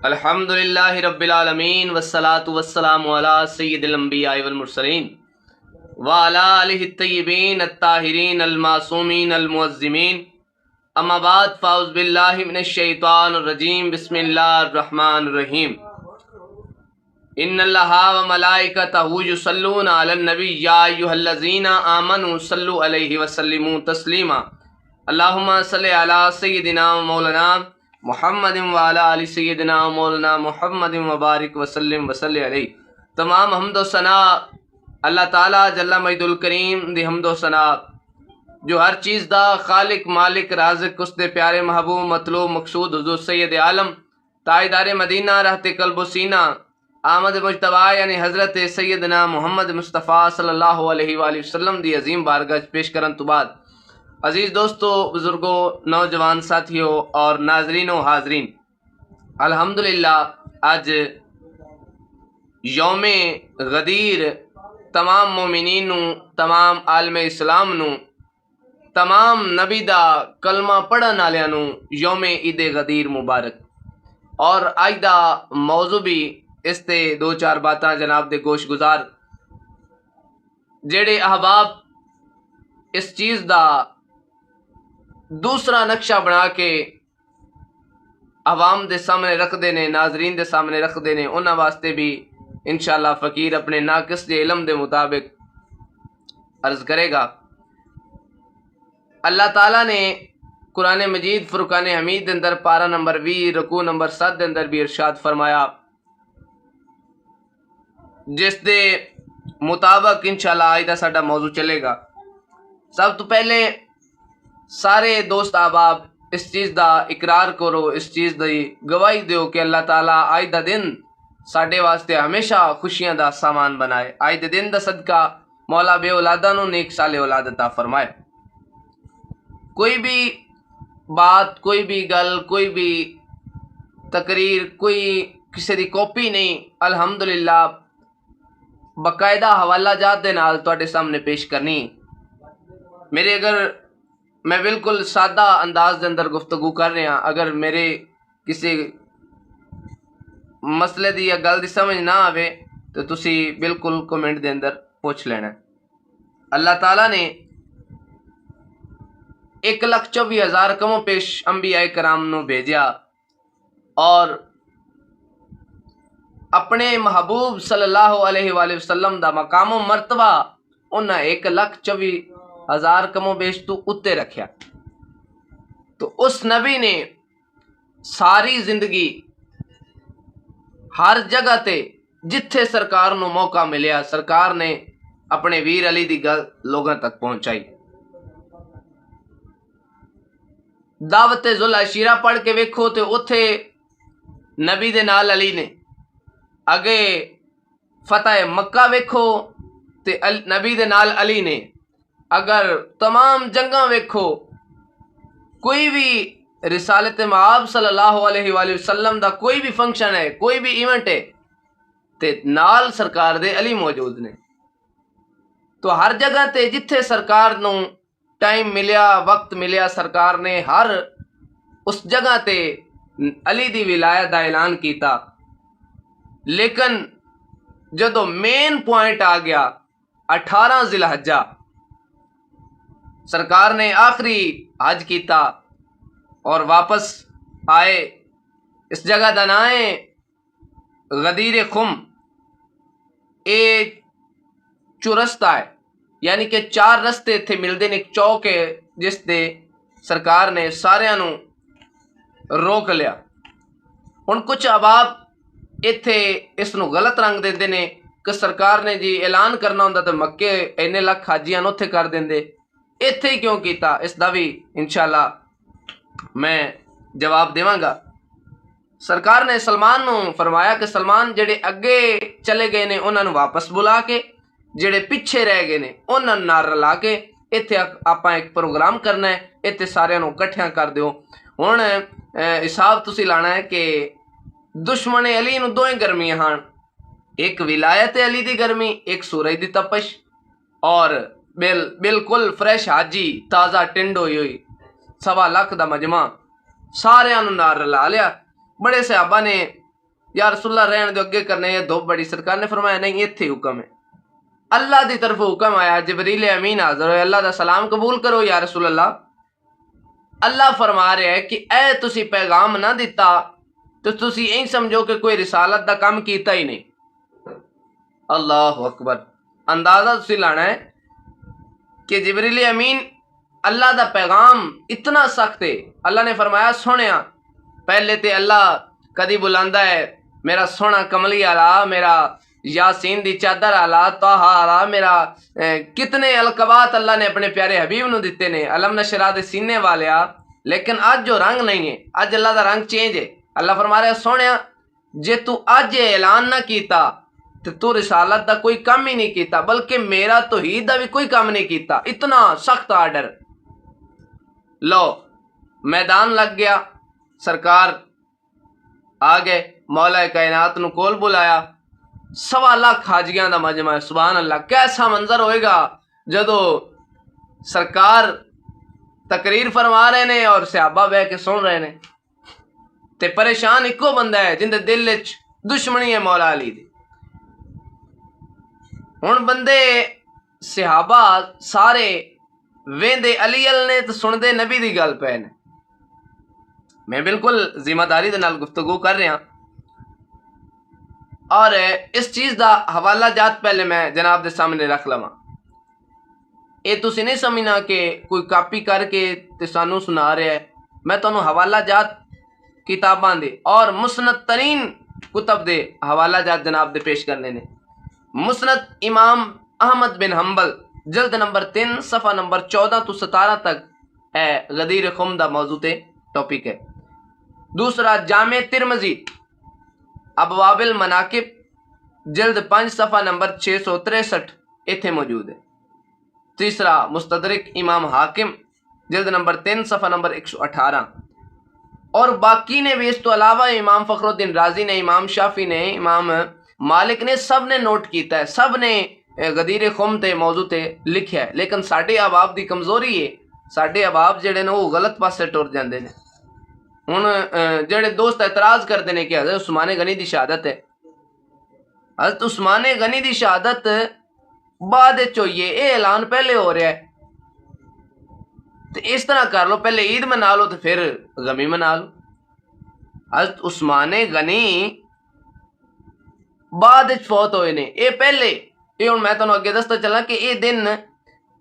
الحمدللہ رب العالمین والصلاة والسلام علی سید الانبیاء والمرسلین وعلی آلہ الطیبین الطاہرین المعصومین المعظمین اما بعد فاعوذ باللہ من الشیطان الرجیم بسم اللہ الرحمن الرحیم ان اللہ وملائکتہ یصلون علی النبی یا ایھا الذین آمنوا صلوا علیہ وسلموا تسلیما اللہم صلی علی سیدنا و مولانا محمد وعلی آل سیدنا مولانا محمد وبارک وسلم وصلی علیہ۔ تمام حمد و ثنا اللہ تعالیٰ جل مجد الکریم دی حمد و ثنا جو ہر چیز دا خالق مالک رازق اس دے پیارے محبوب مطلوب مقصود حضور سید عالم تاجدار مدینہ رہت قلب و سینہ آمد مجتبی یعنی حضرت سیدنا محمد مصطفیٰ صلی اللہ علیہ وآلہ وسلم دی عظیم بارگاہ پیش کرن تو بعد عزیز دوستو، بزرگوں، نوجوان ساتھیوں اور ناظرین و حاضرین، الحمدللہ آج یوم غدیر تمام مومنین نو، تمام عالم اسلام نو، تمام نبی دا کلمہ پڑھن والےاں نو یوم عید غدیر مبارک۔ اور آج دا موضوع بھی اس تے دو چار باتاں جناب دے گوش گزار جیڑے احباب اس چیز دا دوسرا نقشہ بنا کے عوام دے سامنے رکھ دینے، ناظرین دے سامنے رکھ دینے، انہاں واسطے بھی انشاءاللہ فقیر اپنے ناقص دے علم دے مطابق عرض کرے گا۔ اللہ تعالیٰ نے قرآن مجید فرقان حمید دے اندر پارہ نمبر 20 رکوع نمبر 7 دے اندر بھی ارشاد فرمایا، جس دے مطابق انشاءاللہ آج دا ساڈا موضوع چلے گا۔ سب تو پہلے سارے دوست احباب اس چیز دا اقرار کرو، اس چیز دی گواہی دیو کہ اللہ تعالیٰ آج دا دن ساڈے واسطے ہمیشہ خوشیاں دا سامان بنائے۔ آج دے دن دا صدقہ مولا بے اولاداں نو نیک سال اولاد عطا فرمائے۔ کوئی بھی بات، کوئی بھی گل، کوئی بھی تقریر، کوئی کسی دی کاپی نہیں، الحمدللہ باقاعدہ حوالہ جات دے نال تواڈے سامنے پیش کرنی۔ میرے اگر میں بالکل سادہ انداز دے اندر گفتگو کر رہا، اگر میرے کسی مسئلے دی یا گل دی سمجھ نہ آوے تو تسی بالکل کومنٹ دے اندر پوچھ لینا۔ اللہ تعالیٰ نے 1,24,000 کم و پیش انبیاء کرام نو بھیجیا اور اپنے محبوب صلی اللہ علیہ وآلہ وسلم دا مقام و مرتبہ انہاں 1,24,000 کم و بیش تو اتے رکھیا۔ تو اس نبی نے ساری زندگی ہر جگہ تے جتھے سرکار نو موقع ملیا، سرکار نے اپنے ویر علی دی گل لوگاں تک پہنچائی۔ دعوت ذوالعشیرہ پڑھ کے ویکھو تے اتھے نبی دے نال علی نے، اگے فتح مکہ ویکھو تے نبی دے نال علی نے، اگر تمام جنگاں ویکھو، کوئی بھی رسالت مآب صلی اللہ علیہ وآلہ وسلم دا کوئی بھی فنکشن ہے، کوئی بھی ایونٹ ہے تے نال سرکار دے علی موجود نے۔ تو ہر جگہ تے جتھے سرکار نو ٹائم ملیا، وقت ملیا، سرکار نے ہر اس جگہ تے علی دی ولایت دا اعلان کیتا۔ لیکن جدو مین پوائنٹ آ گیا 18 ذی الحجہ، سرکار نے آخری حج کیتا اور واپس آئے۔ اس جگہ دا نام ہے غدیر خم، اے چورستہ ہے، یعنی کہ 4 رستے تھے ملدے نے، ایک چوک ہے جس دے سرکار نے سارے نو روک لیا۔ ہن کچھ احباب ایتھے اس نو غلط رنگ دیندے نے کہ سرکار نے جی اعلان کرنا ہوندا تے مکے اینے لاکھ حاجیاں اتھے کر دیندے، ایتھے ہی کیوں کیتا؟ اس دا بھی انشاءاللہ میں جواب دیواں گا۔ سرکار نے سلمان نو فرمایا کہ سلمان جڑے اگے چلے گئے نے انہاں نو واپس بلا کے، جڑے پیچھے رہ گئے نے انہاں نوں نال رلا کے ایتھے آپاں ایک پروگرام کرنا ہے، ایتھے سارے نو کٹھیاں کر دیو۔ ہن حساب تسی لانا ہے کہ دشمن علی نو دوئیں گرمیاں ہن، ایک ولایت علی دی گرمی، ایک سورج دی تپش، اور بالکل فریش حاجی تازہ ٹنڈ ہوئی ہوئی 1.25 لاکھ دا مجمع، سارے نوں نال رلا لیا۔ بڑے صحابہ نے یا رسول اللہ رہن دو اگے کرنے یہ دھوپ بڑی. سرکار نے فرمایا نہیں ایتھے حکم ہے. اللہ دی طرف حکم آیا جبریل امین حاضر ہوئے, اللہ دا سلام قبول کرو یا رسول اللہ. اللہ فرما رہے ہے کہ اے تسی پیغام نہ دیتا تو تسی این سمجھو کہ کوئی رسالت دا کام کیتا ہی نہیں. اللہ اکبر. اندازہ تسی لانا ہے کہ جبریل امین اللہ دا پیغام اتنا سخت ہے. اللہ نے فرمایا سونیا پہلے تے اللہ کدی بلاندا ہے میرا سونا کملی آلا, میرا یاسین دی چادر آلا, طٰہٰ آلا, میرا کتنے القابات اللہ نے اپنے پیارے حبیب نو دیتے نے, علم نشرہ دے سینے والیا. لیکن آج جو رنگ نہیں ہے, آج اللہ دا رنگ چینج ہے. اللہ فرما رہا ہے سونیا جے تو آج اعلان نہ کیتا تو رسالت دا کوئی کام ہی نہیں کیتا, بلکہ میرا توحید دا بھی کوئی کام نہیں کیتا. اتنا سخت آرڈر. لو میدان لگ گیا, سرکار آ گئے, مولا کائنات نو کول بلایا, 1.25 لاکھ حاجیاں دا مجمع ہے. سبحان اللہ, کیسا منظر ہوئے گا جدو سرکار تقریر فرما رہے نے اور صحابہ بہ کے سن رہے نے. تے پریشان ایکو بندہ ہے جن دے دل وچ دشمنی ہے مولا علی دی. ہن بندے صحابہ سارے ویندے علی نے تو سندے نبی دی گل پے نے. میں بالکل ذمہ داری دے نال گفتگو کر رہا اور اس چیز دا حوالہ جات پہلے میں جناب دے سامنے رکھ لواں. اے تسی نہیں سمجھنا کہ کوئی کاپی کر کے تے سانو سنا رہا ہے. میں تانوں حوالہ جات کتاباں دے اور مسند ترین کتب دے حوالہ جات جناب دے پیش کرنے نے. مسند امام احمد بن حنبل جلد نمبر 3 صفحہ نمبر 14 تو 17 تک ہے غدیر خم دا موضوع تے ٹاپک ہے. دوسرا جامع ترمذی ابواب المناقب جلد 5 صفحہ نمبر 663 ایتھے موجود ہے. تیسرا مستدرک امام حاکم جلد نمبر 3 صفحہ نمبر 118. اور باقی نے بھی اس تو علاوہ امام فخر الدین رازی نے, امام شافی نے, امام مالک نے, سب نے نوٹ کیتا ہے, سب نے غدیر خم تے موضوع تے لکھیا ہے. لیکن ساڈے احباب دی کمزوری ہے, ساڈے احباب جڑے نے وہ غلط پاسے ٹر جاندے نے. ہن جڑے دوست اعتراض کرتے ہیں کہ حضرت عثمان غنی دی شہادت ہے, حضرت عثمان غنی دی شہادت بعد چوئیے, اے اعلان پہلے ہو رہا ہے. تو اس طرح کر لو, پہلے عید منا لو تو پھر غمی منا لو. حضرت عثمان غنی بعد فوت ہوئے نے, اے پہلے. یہ ہوں میں تمہیں اگے دستا چلا کہ یہ دن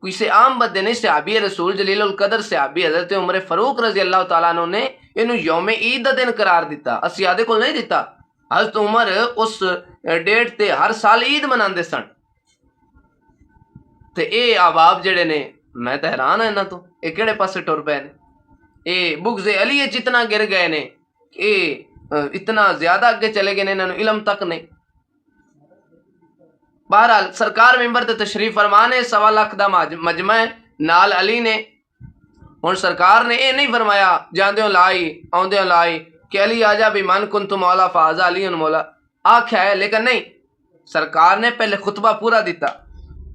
کسی عام بندے نے, صحابی رسول جلیل القدر صحابی حضرت عمر فاروق رضی اللہ تعالیٰ عنہ نے انہوں یوم عید دا دن قرار دیتا. اسی آدھے کو نہیں دیتا. حضرت عمر اس ڈیٹ تے ہر سال عید مناندے سن. تے اے احباب جڑے نے, میں تو حیران ہاں انہاں تو, اے کیڑے پاسے ٹر پے نے. اے بغض علی اتنا گر گئے نے, اے اتنا زیادہ اگے چلے گئے نے, انہاں نوں علم تک نہیں. بہرحال سرکار ممبر تے تشریف فرمانے, 1.25 لاکھ دا مجمع نال علی نے. ہن سرکار نے اے نہیں فرمایا جاندیوں لائی آندیوں لائی کہ علی آجا بھی من کنت مولا فاضا علی مولا آکھیا ہے, لیکن نہیں, سرکار نے پہلے خطبہ پورا دیتا.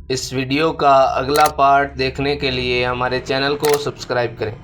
اس ویڈیو کا اگلا پارٹ دیکھنے کے لیے ہمارے چینل کو سبسکرائب کریں.